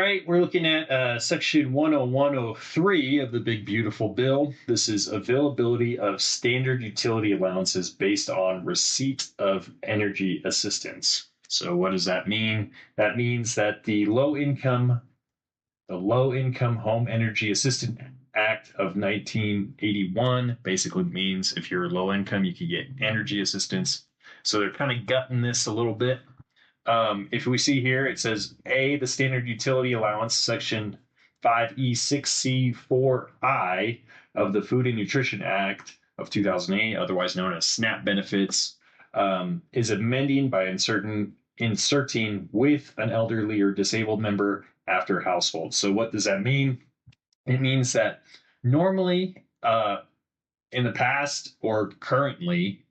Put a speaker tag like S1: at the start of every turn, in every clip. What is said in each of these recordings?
S1: right, we're looking at section 10103 of the Big Beautiful Bill. This is availability of standard utility allowances based on receipt of energy assistance. So what does that mean? That means that the Low Income Home Energy Assistance Act of 1981 basically means if you're low income, you can get energy assistance. So they're kind of gutting this a little bit. If we see here, it says A, the standard utility allowance, section 5E6C4I of the Food and Nutrition Act of 2008, otherwise known as SNAP benefits, is amending by inserting with an elderly or disabled member after household. So what does that mean? It means that normally, in the past or currently,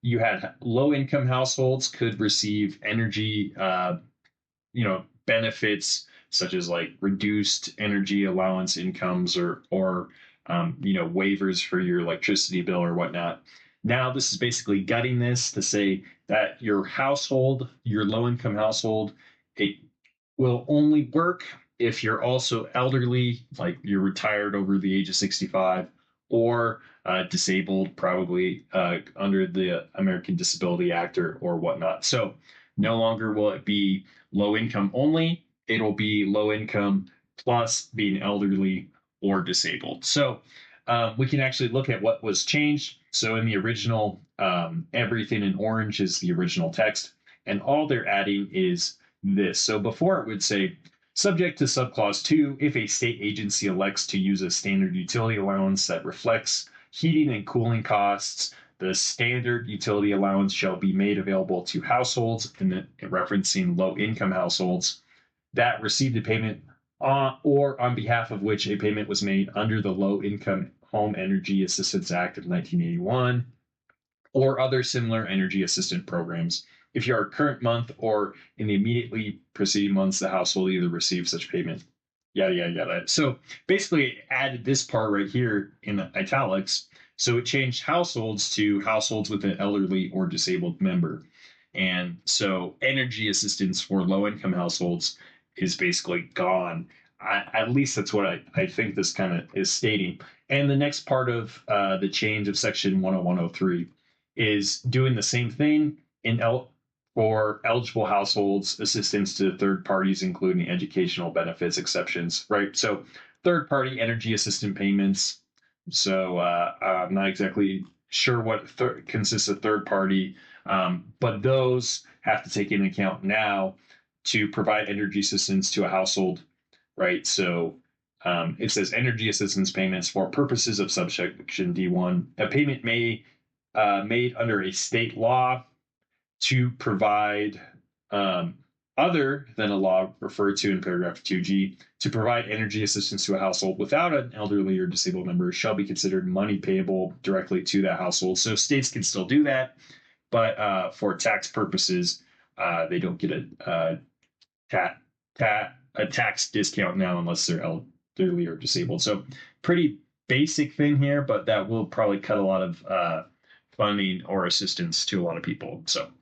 S1: you had low income households could receive energy, benefits such as like reduced energy allowance incomes or waivers for your electricity bill or whatnot. Now this is basically gutting this to say that your household, your low income household, it will only work if you're also elderly, like you're retired over the age of 65, or disabled, probably under the American Disability Act or whatnot. So no longer will it be low income only. It'll be low income plus being elderly or disabled. So we can actually look at what was changed. So in the original, everything in orange is the original text, and all they're adding is this. So before it would say, subject to subclause 2, if a state agency elects to use a standard utility allowance that reflects heating and cooling costs, the standard utility allowance shall be made available to households, and referencing low-income households, that received a payment or on behalf of which a payment was made under the Low-Income Home Energy Assistance Act of 1981 or other similar energy assistance programs. If you are current month or in the immediately preceding months, the household either receives such payment, yada, yada, yada. So basically it added this part right here in the italics. So it changed households to households with an elderly or disabled member. And so energy assistance for low income households is basically gone. At least that's what I think this kind of is stating. And the next part of the change of section 10103 is doing the same thing for eligible households, assistance to third parties, including educational benefits exceptions, right? So third party energy assistance payments. So I'm not exactly sure what consists of third party, but those have to take into account now to provide energy assistance to a household, right? So it says energy assistance payments for purposes of subsection D1. A payment may made under a state law to provide other than a law referred to in paragraph 2G to provide energy assistance to a household without an elderly or disabled member shall be considered money payable directly to that household. So states can still do that, but for tax purposes, they don't get a tax discount now unless they're elderly or disabled. So pretty basic thing here, but that will probably cut a lot of funding or assistance to a lot of people. So